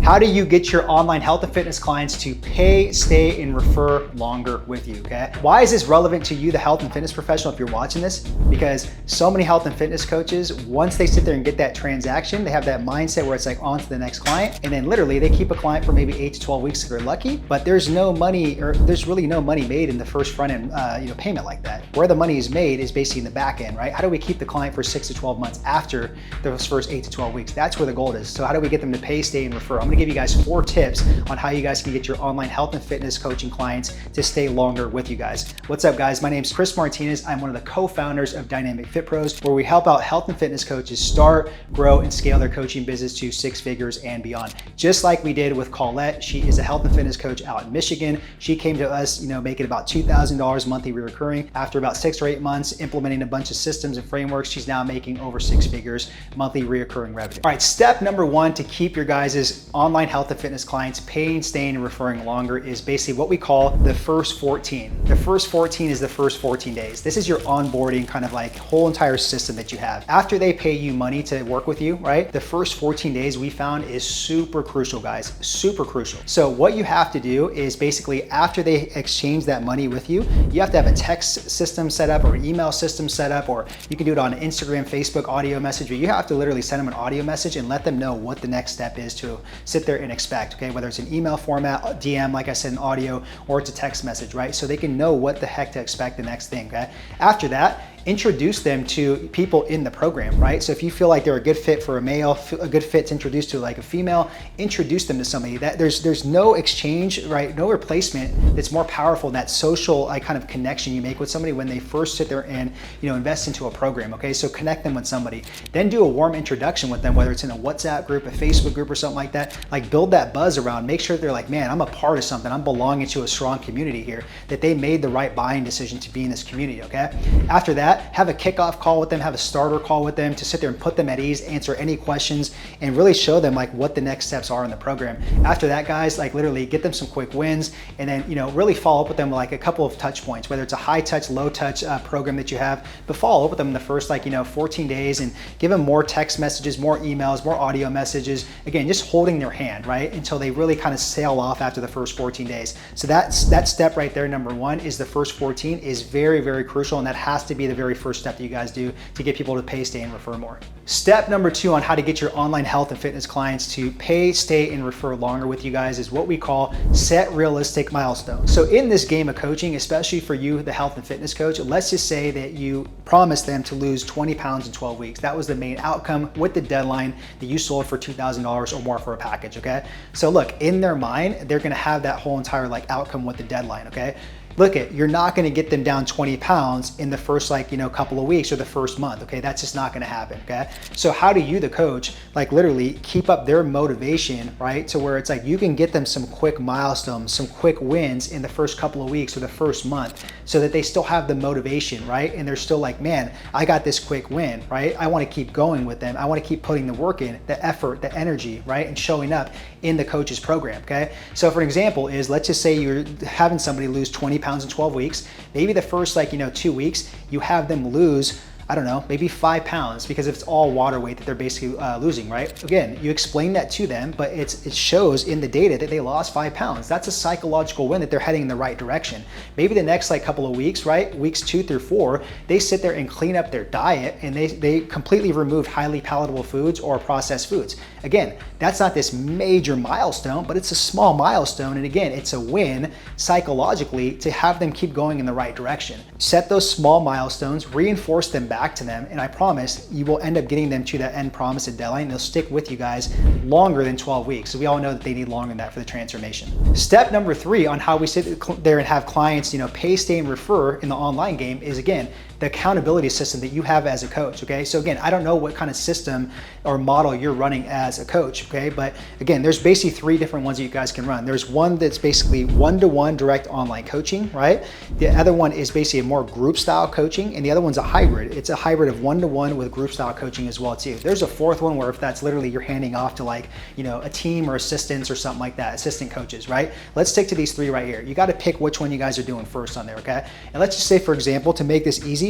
How do you get your online health and fitness clients to pay, stay, and refer longer with you, okay? Why is this relevant to you, the health and fitness professional, if you're watching this? Because so many health and fitness coaches, once they sit there and get that transaction, they have that mindset where it's like on to the next client, and then literally they keep a client for maybe 8 to 12 weeks if they're lucky, but there's no money, or there's really no money made in the first front end payment like that. Where the money is made is basically in the back end, right? How do we keep the client for 6 to 12 months after those first 8 to 12 weeks? That's where the goal is. So how do we get them to pay, stay, and refer? I'm gonna give you guys 4 tips on how you guys can get your online health and fitness coaching clients to stay longer with you guys. What's up, guys? My name is Chris Martinez. I'm one of the co-founders of Dynamic Fit Pros, where we help out health and fitness coaches start, grow, and scale their coaching business to 6 figures and beyond. Just like we did with Colette. She is a health and fitness coach out in Michigan. She came to us, making about $2,000 monthly recurring. After about 6 or 8 months implementing a bunch of systems and frameworks, she's now making over 6 figures monthly recurring revenue. All right, step number 1 to keep your guys' online health and fitness clients paying, staying, and referring longer is basically what we call the first 14. The first 14 is the first 14 days. This is your onboarding kind of like whole entire system that you have. After they pay you money to work with you, right? The first 14 days we found is super crucial, guys, super crucial. So what you have to do is basically after they exchange that money with you, you have to have a text system set up or an email system set up, or you can do it on Instagram, Facebook audio message, but you have to literally send them an audio message and let them know what the next step is to sit there and expect, okay? Whether it's an email format, DM, like I said, an audio, or it's a text message, right? So they can know what the heck to expect the next thing, okay? After that, introduce them to people in the program, right? So if you feel like they're a good fit for a male, a good fit to introduce to like a female, introduce them to somebody. That there's no exchange, right? No replacement that's more powerful than that social kind of connection you make with somebody when they first sit there and invest into a program, okay? So connect them with somebody. Then do a warm introduction with them, whether it's in a WhatsApp group, a Facebook group, or something like that. Like build that buzz around, make sure they're like, man, I'm a part of something. I'm belonging to a strong community here, that they made the right buying decision to be in this community, okay? After that, have a kickoff call with them, have a starter call with them to sit there and put them at ease, answer any questions, and really show them like what the next steps are in the program. After that, guys, like literally get them some quick wins, and then really follow up with them with like a couple of touch points, whether it's a high touch, low touch program that you have, but follow up with them in the first 14 days and give them more text messages, more emails, more audio messages. Again, just holding their hand, right? Until they really kind of sail off after the first 14 days. So that step right there, number 1, is the first 14 is very, very crucial, and that has to be the very first step that you guys do to get people to pay, stay, and refer more. Step number 2 on how to get your online health and fitness clients to pay, stay, and refer longer with you guys is what we call set realistic milestones. So in this game of coaching, especially for you, the health and fitness coach, let's just say that you promised them to lose 20 pounds in 12 weeks. That was the main outcome with the deadline that you sold for $2,000 or more for a package, okay? So look, in their mind, they're gonna have that whole entire outcome with the deadline, okay? Look, you're not gonna get them down 20 pounds in the first couple of weeks or the first month, okay? That's just not gonna happen, okay? So how do you, the coach, literally keep up their motivation, right? To where it's like you can get them some quick milestones, some quick wins in the first couple of weeks or the first month, so that they still have the motivation, right? And they're still like, man, I got this quick win, right? I wanna keep going with them. I wanna keep putting the work in, the effort, the energy, right? And showing up in the coach's program, okay? So for an example is, let's just say you're having somebody lose 20 pounds in 12 weeks. Maybe the first 2 weeks, you have them lose, I don't know, maybe 5 pounds, because it's all water weight that they're basically losing, right? Again, you explain that to them, but it shows in the data that they lost 5 pounds. That's a psychological win that they're heading in the right direction. Maybe the next couple of weeks, right? Weeks 2 through 4, they sit there and clean up their diet and they completely removed highly palatable foods or processed foods. Again, that's not this major milestone, but it's a small milestone. And again, it's a win psychologically to have them keep going in the right direction. Set those small milestones, reinforce them back to them, and I promise you will end up getting them to that end promise and deadline. They'll stick with you guys longer than 12 weeks. So we all know that they need longer than that for the transformation. Step number 3 on how we sit there and have clients, pay, stay, and refer in the online game is, again, the accountability system that you have as a coach, okay? So again, I don't know what kind of system or model you're running as a coach, okay? But again, there's basically 3 different ones that you guys can run. There's one that's basically one-to-one direct online coaching, right? The other one is basically a more group style coaching, and the other one's a hybrid. It's a hybrid of one-to-one with group style coaching as well too. There's a 4th one where if that's literally you're handing off to a team or assistants or something like that, assistant coaches, right? Let's stick to these 3 right here. You got to pick which one you guys are doing first on there, okay? And let's just say, for example, to make this easy,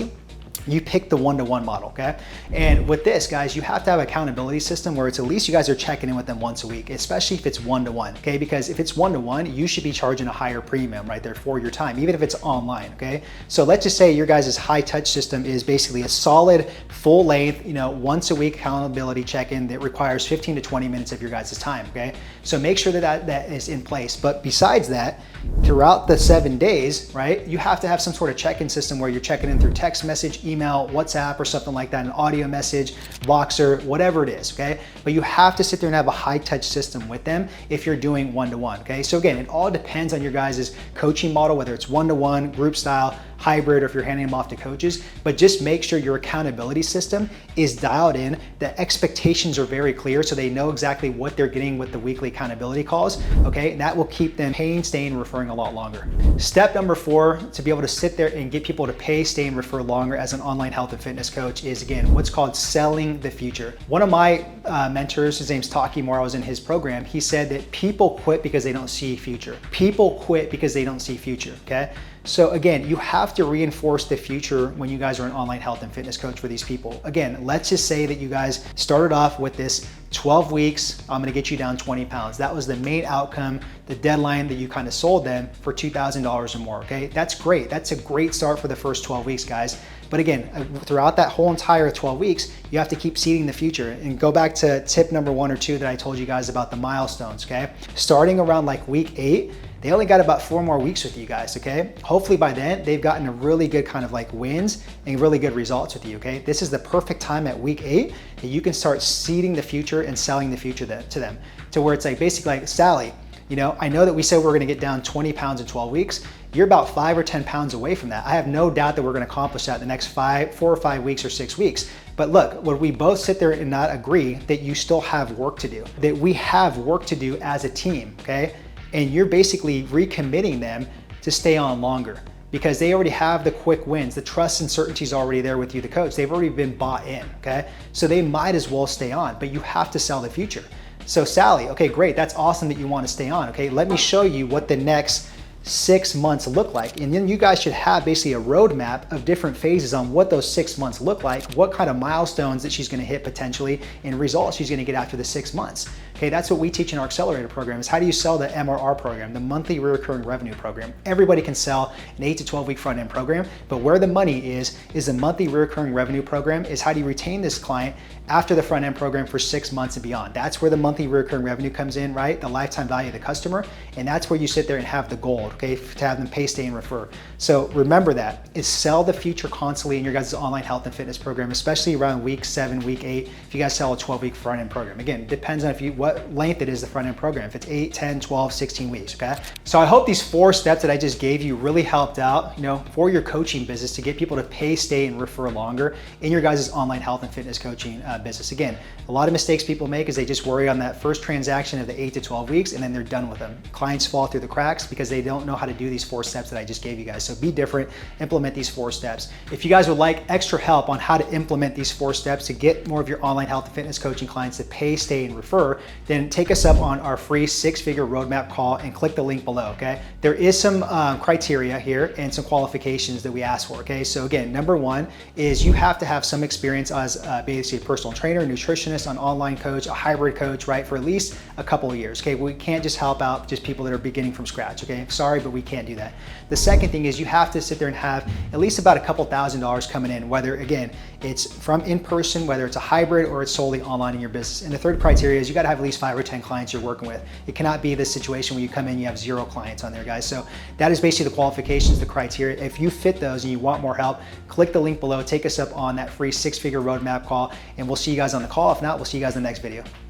you pick the one-to-one model, okay? And with this, guys, you have to have an accountability system where it's at least you guys are checking in with them once a week, especially if it's one-to-one, okay? Because if it's one-to-one, you should be charging a higher premium right there for your time, even if it's online, okay? So let's just say your guys' high touch system is basically a solid, full length, once a week accountability check-in that requires 15 to 20 minutes of your guys' time, okay? So make sure that is in place. But besides that, throughout the 7 days, right, you have to have some sort of check-in system where you're checking in through text message, email, WhatsApp, or something like that, an audio message, Voxer, whatever it is, okay? But you have to sit there and have a high touch system with them if you're doing one-to-one, okay? So again, it all depends on your guys' coaching model, whether it's one-to-one, group style, hybrid, or if you're handing them off to coaches, but just make sure your accountability system is dialed in, the expectations are very clear so they know exactly what they're getting with the weekly accountability calls, okay? And that will keep them paying, staying, referring a lot longer. Step number 4, to be able to sit there and get people to pay, stay, and refer longer as an online health and fitness coach is, again, what's called selling the future. One of my mentors, his name's Taki Moore, I was in his program, he said that people quit because they don't see future. People quit because they don't see future, okay? So again, you have to reinforce the future when you guys are an online health and fitness coach for these people. Again, let's just say that you guys started off with this 12 weeks, I'm gonna get you down 20 pounds. That was the main outcome, the deadline that you kind of sold them for $2,000 or more, okay? That's great. That's a great start for the first 12 weeks, guys. But again, throughout that whole entire 12 weeks, you have to keep seeding the future. And go back to tip number 1 or 2 that I told you guys about the milestones, okay? Starting around like week 8, they only got about 4 more weeks with you guys, okay? Hopefully by then, they've gotten a really good kind of like wins and really good results with you, okay? This is the perfect time at week 8 that you can start seeding the future and selling the future to them, to where it's like basically like, Sally, I know that we said we're gonna get down 20 pounds in 12 weeks. You're about 5 or 10 pounds away from that. I have no doubt that we're gonna accomplish that in the next 4 or 5 weeks or 6 weeks. But look, would we both sit there and not agree that you still have work to do, that we have work to do as a team, okay? And you're basically recommitting them to stay on longer because they already have the quick wins. The trust and certainty is already there with you, the coach. They've already been bought in, okay? So they might as well stay on, but you have to sell the future. So Sally, okay, great. That's awesome that you want to stay on, okay? Let me show you what the next 6 months look like. And then you guys should have basically a roadmap of different phases on what those 6 months look like, what kind of milestones that she's gonna hit potentially, and results she's gonna get after the 6 months. Okay, that's what we teach in our accelerator program is how do you sell the MRR program, the monthly recurring revenue program. Everybody can sell an 8 to 12 week front end program, but where the money is the monthly recurring revenue program is how do you retain this client after the front end program for 6 months and beyond. That's where the monthly recurring revenue comes in, right? The lifetime value of the customer. And that's where you sit there and have the gold, okay? To have them pay, stay, and refer. So remember that is sell the future constantly in your guys' online health and fitness program, especially around week 7, week 8, if you guys sell a 12 week front end program. Again, it depends on what length it is, the front end program. If it's 8, 10, 12, 16 weeks, okay? So I hope these 4 steps that I just gave you really helped out, for your coaching business to get people to pay, stay, and refer longer in your guys' online health and fitness coaching business. Again, a lot of mistakes people make is they just worry on that first transaction of the 8 to 12 weeks and then they're done with them. Clients fall through the cracks because they don't know how to do these 4 steps that I just gave you guys. So be different, implement these 4 steps. If you guys would like extra help on how to implement these 4 steps to get more of your online health and fitness coaching clients to pay, stay, and refer, then take us up on our free 6-figure roadmap call and click the link below, okay? There is some criteria here and some qualifications that we ask for, okay? So again, number 1 is you have to have some experience as basically a personal trainer, nutritionist, an online coach, a hybrid coach, right? For at least a couple of years, okay? We can't just help out just people that are beginning from scratch, okay? Sorry, but we can't do that. The second thing is you have to sit there and have at least about a couple $1,000s coming in, whether again, it's from in person, whether it's a hybrid or it's solely online in your business. And the third criteria is you gotta have at least 5 or 10 clients you're working with. It cannot be this situation where you come in, you have 0 clients on there, guys. So that is basically the qualifications, the criteria. If you fit those and you want more help, click the link below, take us up on that free 6-figure roadmap call, and we'll see you guys on the call. If not, we'll see you guys in the next video.